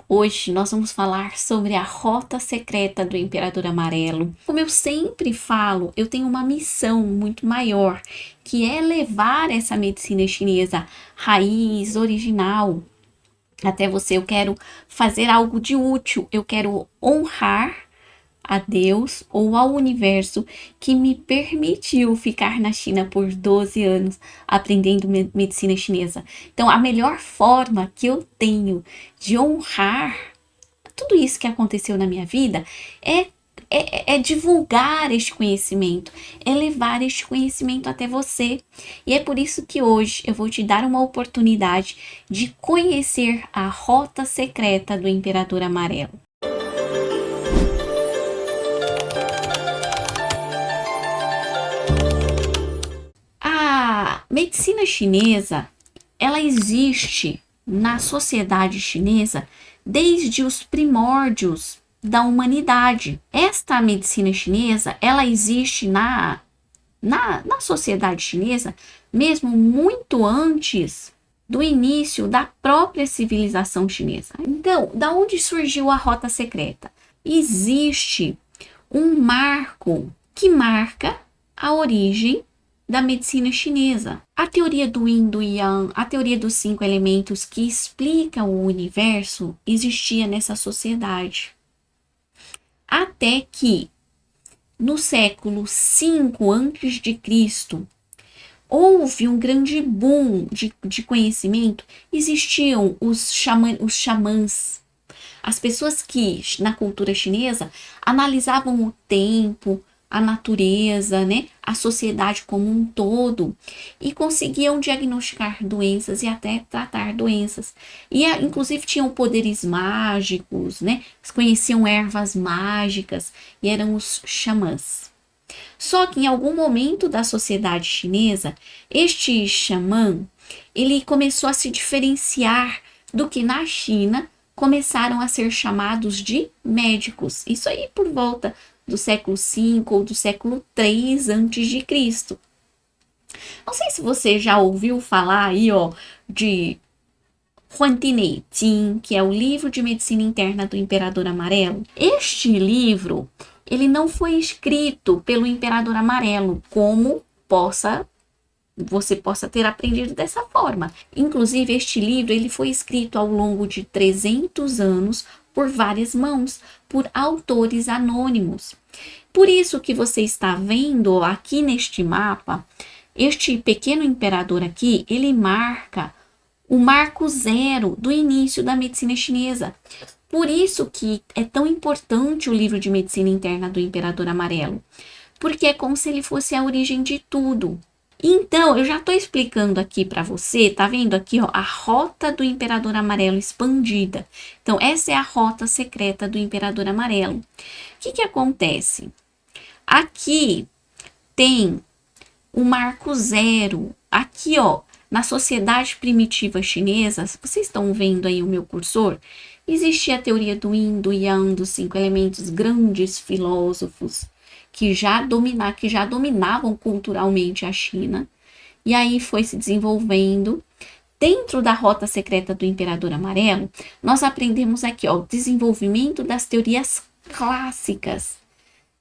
Hoje nós vamos falar sobre a rota secreta do Imperador Amarelo. Como eu sempre falo, eu tenho uma missão muito maior, que é levar essa medicina chinesa raiz, original, até você. Eu quero fazer algo de útil, eu quero honrar a Deus ou ao universo que me permitiu ficar na China por 12 anos aprendendo medicina chinesa. Então, a melhor forma que eu tenho de honrar tudo isso que aconteceu na minha vida é divulgar este conhecimento, é levar este conhecimento até você. E é por isso que hoje eu vou te dar uma oportunidade de conhecer a rota secreta do Imperador Amarelo. A medicina chinesa, ela existe na sociedade chinesa desde os primórdios da humanidade. Esta medicina chinesa, ela existe na sociedade chinesa mesmo muito antes do início da própria civilização chinesa. Então, da onde surgiu a rota secreta? Existe um marco que marca a origem da medicina chinesa. A teoria do Yin do Yang, a teoria dos 5 elementos que explica o universo, existia nessa sociedade. Até que, no século V a.C., houve um grande boom de conhecimento. Existiam os xamãs, as pessoas que, na cultura chinesa, analisavam o tempo, a natureza, né, a sociedade como um todo, e conseguiam diagnosticar doenças e até tratar doenças. E inclusive tinham poderes mágicos, né, conheciam ervas mágicas e eram os xamãs. Só que em algum momento da sociedade chinesa, este xamã, ele começou a se diferenciar do que na China começaram a ser chamados de médicos. Isso aí por volta do século V ou do século III a.C. Não sei se você já ouviu falar aí, de Huantinei Jin, que é o livro de medicina interna do Imperador Amarelo. Este livro, ele não foi escrito pelo Imperador Amarelo, como você possa ter aprendido dessa forma. Inclusive, este livro ele foi escrito ao longo de 300 anos por várias mãos, por autores anônimos. Por isso que você está vendo aqui neste mapa, este pequeno imperador aqui, ele marca o marco zero do início da medicina chinesa. Por isso que é tão importante o livro de medicina interna do Imperador Amarelo, porque é como se ele fosse a origem de tudo. Então, eu já estou explicando aqui para você, tá vendo aqui, a rota do Imperador Amarelo expandida. Então, essa é a rota secreta do Imperador Amarelo. O que acontece? Aqui tem o marco zero. Aqui, na sociedade primitiva chinesa, vocês estão vendo aí o meu cursor? Existia a teoria do Yin, do Yang, dos 5 elementos, grandes filósofos que já dominavam culturalmente a China, e aí foi se desenvolvendo. Dentro da rota secreta do Imperador Amarelo, nós aprendemos aqui, o desenvolvimento das teorias clássicas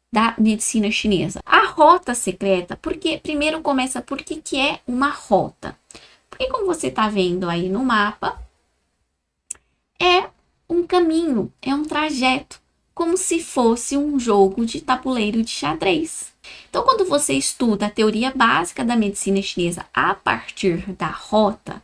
da medicina chinesa. A rota secreta, porque primeiro começa por que é uma rota. Porque como você está vendo aí no mapa, é um caminho, é um trajeto, como se fosse um jogo de tabuleiro de xadrez. Então, quando você estuda a teoria básica da medicina chinesa a partir da rota,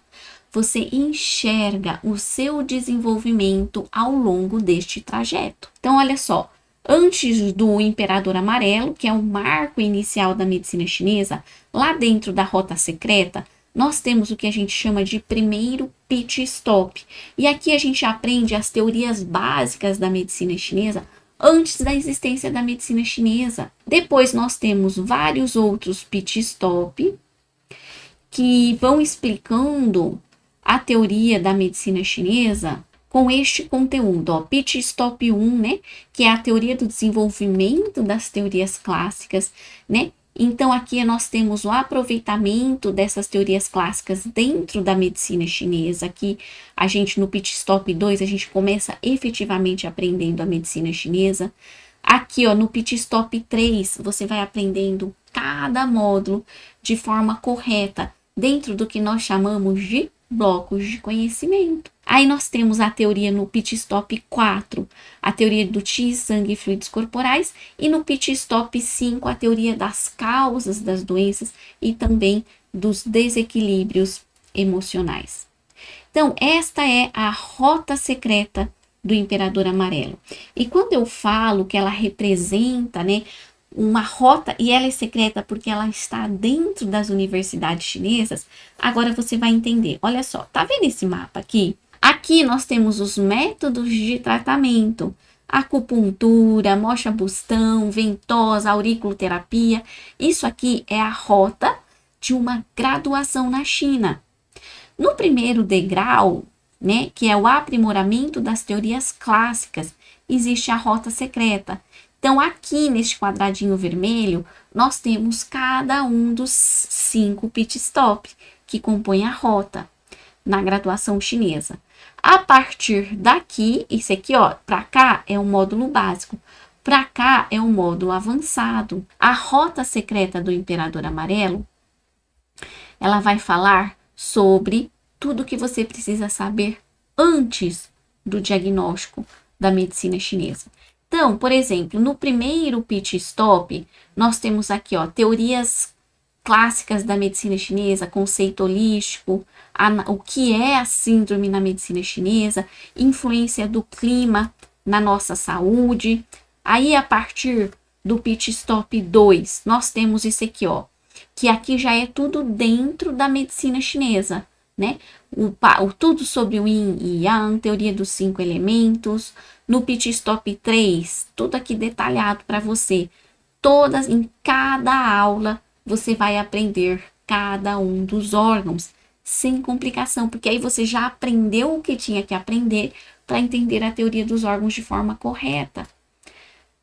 você enxerga o seu desenvolvimento ao longo deste trajeto. Então, olha só, antes do Imperador Amarelo, que é o marco inicial da medicina chinesa, lá dentro da rota secreta, nós temos o que a gente chama de primeiro pit stop. E aqui a gente aprende as teorias básicas da medicina chinesa antes da existência da medicina chinesa. Depois nós temos vários outros pit stop que vão explicando a teoria da medicina chinesa com este conteúdo. Pit stop 1, né, que é a teoria do desenvolvimento das teorias clássicas, né? Então, aqui nós temos o aproveitamento dessas teorias clássicas dentro da medicina chinesa. Aqui, a gente, no Pit Stop 2, a gente começa efetivamente aprendendo a medicina chinesa. Aqui, ó, no Pit Stop 3, você vai aprendendo cada módulo de forma correta, dentro do que nós chamamos de blocos de conhecimento. Aí nós temos a teoria no Pit Stop 4, a teoria do Qi, sangue e fluidos corporais, e no Pit Stop 5, a teoria das causas das doenças e também dos desequilíbrios emocionais. Então, esta é a rota secreta do Imperador Amarelo. E quando eu falo que ela representa, né, uma rota, e ela é secreta porque ela está dentro das universidades chinesas, agora você vai entender. Olha só, tá vendo esse mapa aqui? Aqui nós temos os métodos de tratamento: acupuntura, mocha-bustão, ventosa, auriculoterapia. Isso aqui é a rota de uma graduação na China. No primeiro degrau, né, que é o aprimoramento das teorias clássicas, existe a rota secreta. Então, aqui neste quadradinho vermelho, nós temos cada um dos 5 pit stop que compõem a rota na graduação chinesa. A partir daqui, esse aqui, ó, para cá é um módulo básico, para cá é um módulo avançado. A rota secreta do Imperador Amarelo, ela vai falar sobre tudo que você precisa saber antes do diagnóstico da medicina chinesa. Então, por exemplo, no primeiro pit stop, nós temos aqui, ó, teorias clássicas da medicina chinesa, conceito holístico, o que é a síndrome na medicina chinesa, influência do clima na nossa saúde. Aí, a partir do pit stop 2, nós temos esse aqui, ó, que aqui já é tudo dentro da medicina chinesa, né? Tudo sobre o Yin e Yang, teoria dos 5 elementos. No Pit Stop 3, tudo aqui detalhado para você. Em cada aula, você vai aprender cada um dos órgãos, sem complicação, porque aí você já aprendeu o que tinha que aprender para entender a teoria dos órgãos de forma correta.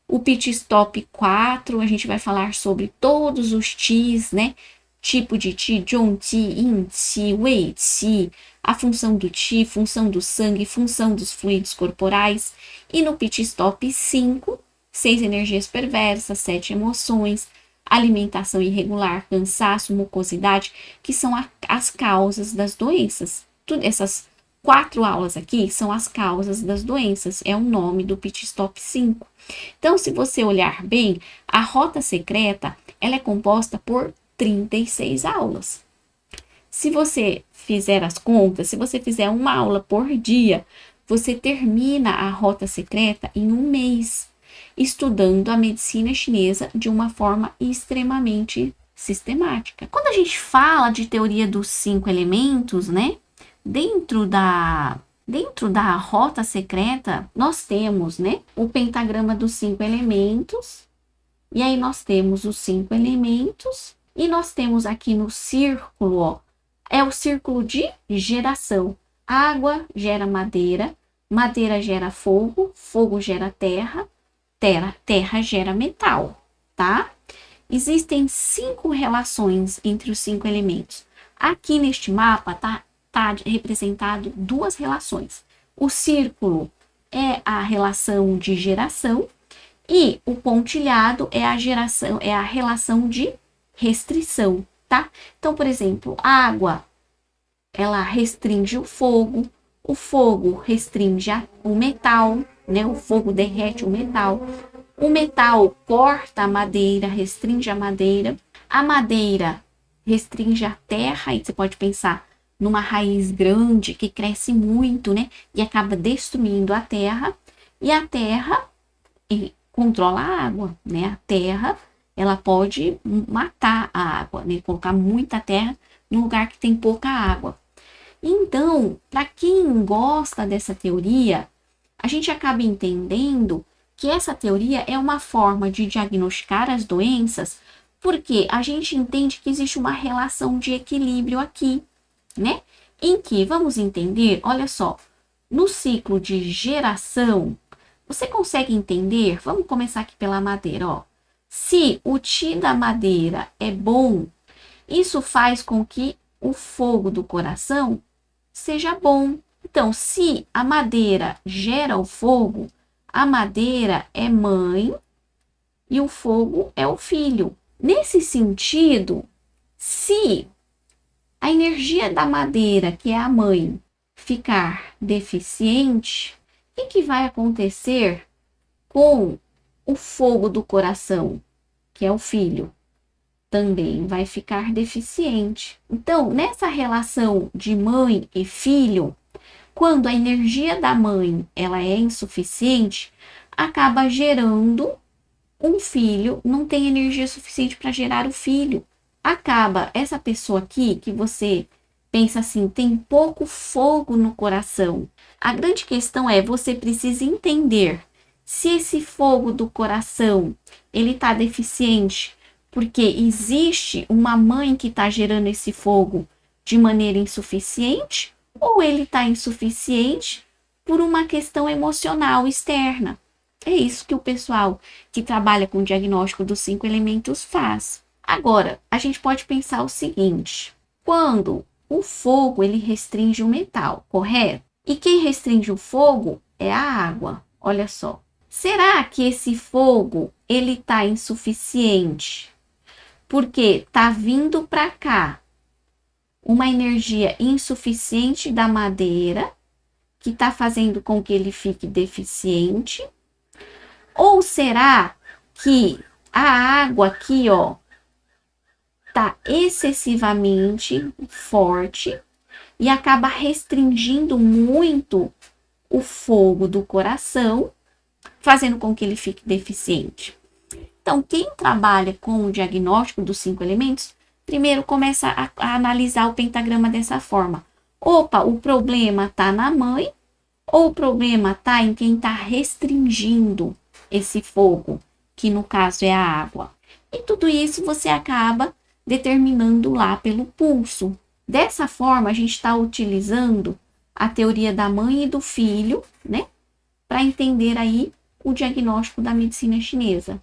O Pit Stop 4, a gente vai falar sobre todos os Qis, né? Tipo de Qi, Zhong Qi, Yin Qi, Wei Qi, a função do Qi, função do sangue, função dos fluidos corporais. E no Pit Stop 5, 6 energias perversas, 7 emoções, alimentação irregular, cansaço, mucosidade, que são as causas das doenças. Essas 4 aulas aqui são as causas das doenças, é o nome do Pit Stop 5. Então, se você olhar bem, a rota secreta, ela é composta por 36 aulas. Se você fizer as contas, se você fizer uma aula por dia, você termina a rota secreta em um mês, estudando a medicina chinesa de uma forma extremamente sistemática. Quando a gente fala de teoria dos 5 elementos, né, dentro da rota secreta, nós temos, né, o pentagrama dos 5 elementos, e aí nós temos os 5 elementos, e nós temos aqui no círculo, ó, é o círculo de geração. Água gera madeira, madeira gera fogo, fogo gera terra, terra gera metal, tá? Existem 5 relações entre os 5 elementos. Aqui neste mapa tá representado 2 relações. O círculo é a relação de geração e o pontilhado é a relação de restrição, tá? Então, por exemplo, a água, ela restringe o fogo restringe o metal, né? O fogo derrete o metal corta a madeira, restringe a madeira restringe a terra, e você pode pensar numa raiz grande que cresce muito, né? E acaba destruindo a terra, e a terra controla a água, né? A terra, ela pode matar a água, né? Colocar muita terra num lugar que tem pouca água. Então, para quem gosta dessa teoria, a gente acaba entendendo que essa teoria é uma forma de diagnosticar as doenças, porque a gente entende que existe uma relação de equilíbrio aqui, né? Em que, vamos entender, olha só, no ciclo de geração, você consegue entender? Vamos começar aqui pela madeira, ó. Se o Qi da madeira é bom, isso faz com que o fogo do coração seja bom. Então, se a madeira gera o fogo, a madeira é mãe e o fogo é o filho. Nesse sentido, se a energia da madeira, que é a mãe, ficar deficiente, o que vai acontecer com o fogo do coração, que é o filho? Também vai ficar deficiente. Então, nessa relação de mãe e filho, quando a energia da mãe ela é insuficiente, acaba gerando um filho, não tem energia suficiente para gerar o filho. Acaba essa pessoa aqui que você pensa assim, tem pouco fogo no coração. A grande questão é, você precisa entender se esse fogo do coração ele está deficiente porque existe uma mãe que está gerando esse fogo de maneira insuficiente, ou ele está insuficiente por uma questão emocional externa. É isso que o pessoal que trabalha com o diagnóstico dos 5 elementos faz. Agora, a gente pode pensar o seguinte: quando o fogo ele restringe o metal, correto? E quem restringe o fogo é a água. Olha só. Será que esse fogo ele está insuficiente porque tá vindo para cá uma energia insuficiente da madeira que está fazendo com que ele fique deficiente? Ou será que a água aqui, ó, tá excessivamente forte e acaba restringindo muito o fogo do coração, fazendo com que ele fique deficiente? Então, quem trabalha com o diagnóstico dos 5 elementos, primeiro começa a analisar o pentagrama dessa forma. Opa, o problema está na mãe, ou o problema está em quem está restringindo esse fogo, que no caso é a água. E tudo isso você acaba determinando lá pelo pulso. Dessa forma, a gente está utilizando a teoria da mãe e do filho, né, para entender aí o diagnóstico da medicina chinesa.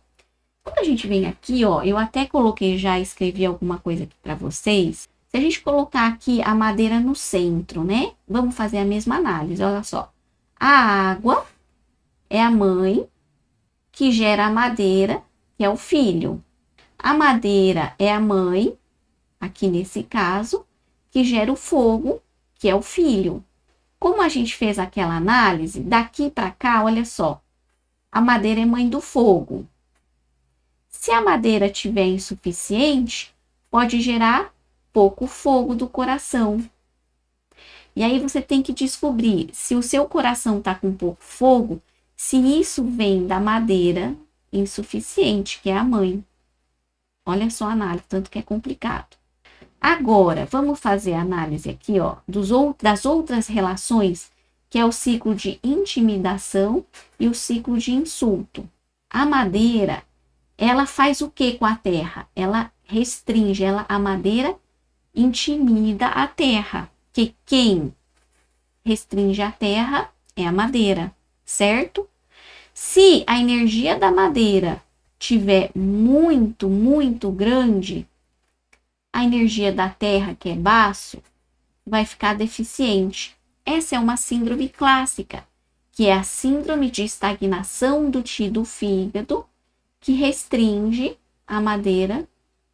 Quando a gente vem aqui, ó, eu até coloquei, já escrevi alguma coisa aqui para vocês. Se a gente colocar aqui a madeira no centro, né? Vamos fazer a mesma análise, olha só. A água é a mãe que gera a madeira, que é o filho. A madeira é a mãe, aqui nesse caso, que gera o fogo, que é o filho. Como a gente fez aquela análise, daqui para cá, olha só. A madeira é mãe do fogo. Se a madeira tiver insuficiente, pode gerar pouco fogo do coração. E aí você tem que descobrir se o seu coração está com pouco fogo, se isso vem da madeira insuficiente, que é a mãe. Olha só a análise, tanto que é complicado. Agora, vamos fazer a análise aqui, ó, das outras relações, que é o ciclo de intimidação e o ciclo de insulto. A madeira, ela faz o que com a terra? Ela restringe, a madeira intimida a terra, que quem restringe a terra é a madeira, certo? Se a energia da madeira tiver muito, muito grande, a energia da terra, que é baixo, vai ficar deficiente. Essa é uma síndrome clássica, que é a síndrome de estagnação do Qi do fígado, que restringe a madeira,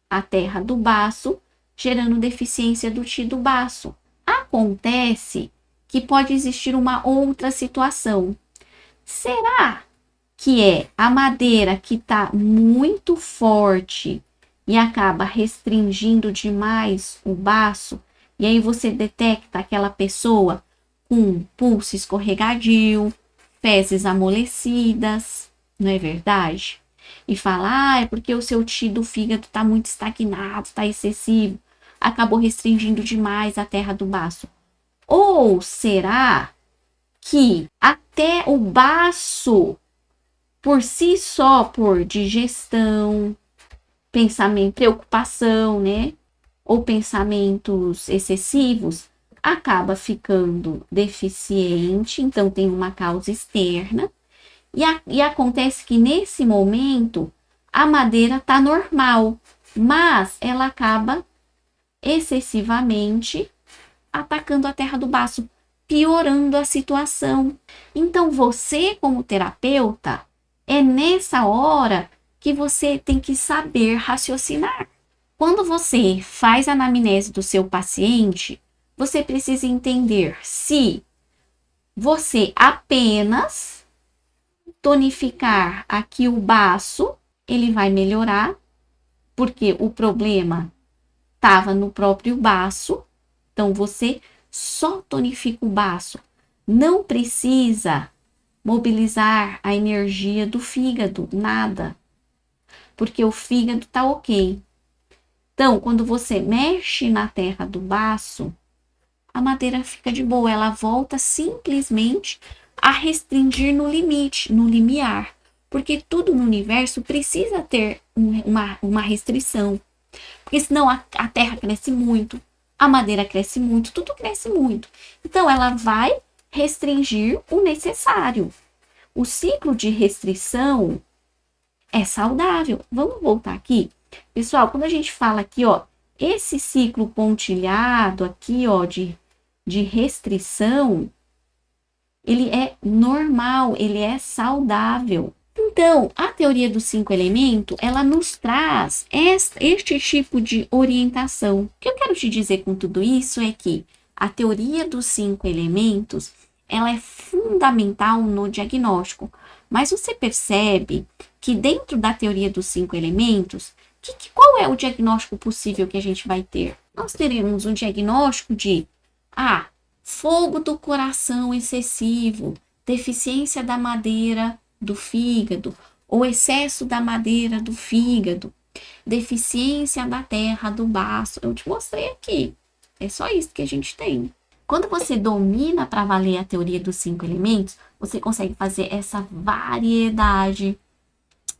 a terra do baço, gerando deficiência do Qi do baço. Acontece que pode existir uma outra situação. Será que é a madeira que está muito forte e acaba restringindo demais o baço, e aí você detecta aquela pessoa com pulso escorregadio, fezes amolecidas, não é verdade? E fala, é porque o seu Qi do fígado está muito estagnado, está excessivo, acabou restringindo demais a terra do baço. Ou será que até o baço, por si só, por digestão, pensamento, preocupação, né? Ou pensamentos excessivos, acaba ficando deficiente, então tem uma causa externa. E acontece que nesse momento, a madeira tá normal, mas ela acaba excessivamente atacando a terra do baço, piorando a situação. Então, você, como terapeuta, é nessa hora que você tem que saber raciocinar. Quando você faz a anamnese do seu paciente, você precisa entender se você apenas tonificar aqui o baço, ele vai melhorar, porque o problema estava no próprio baço. Então, você só tonifica o baço. Não precisa mobilizar a energia do fígado, nada. Porque o fígado tá ok. Então, quando você mexe na terra do baço, a madeira fica de boa. Ela volta simplesmente a restringir no limite, no limiar. Porque tudo no universo precisa ter uma restrição. Porque senão a terra cresce muito, a madeira cresce muito, tudo cresce muito. Então, ela vai restringir o necessário. O ciclo de restrição é saudável. Vamos voltar aqui. Pessoal, quando a gente fala aqui, ó, esse ciclo pontilhado aqui, ó, de restrição, ele é normal, ele é saudável. Então, a teoria dos 5 elementos, ela nos traz este tipo de orientação. O que eu quero te dizer com tudo isso é que a teoria dos 5 elementos, ela é fundamental no diagnóstico. Mas você percebe que dentro da teoria dos 5 elementos, qual é o diagnóstico possível que a gente vai ter? Nós teremos um diagnóstico de fogo do coração excessivo, deficiência da madeira do fígado, ou excesso da madeira do fígado, deficiência da terra do baço. Eu te mostrei aqui. É só isso que a gente tem. Quando você domina para valer a teoria dos 5 elementos, você consegue fazer essa variedade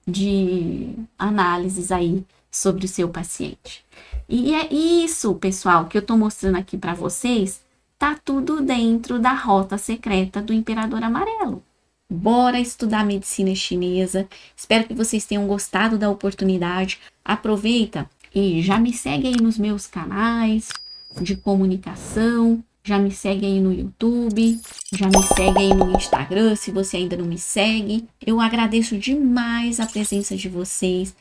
de análises aí sobre o seu paciente. E é isso, pessoal, que eu tô mostrando aqui para vocês. Tá tudo dentro da rota secreta do Imperador Amarelo. Bora estudar medicina chinesa. Espero que vocês tenham gostado da oportunidade. Aproveita e já me segue aí nos meus canais de comunicação. Já me segue aí no YouTube. Já me segue aí no Instagram, se você ainda não me segue. Eu agradeço demais a presença de vocês.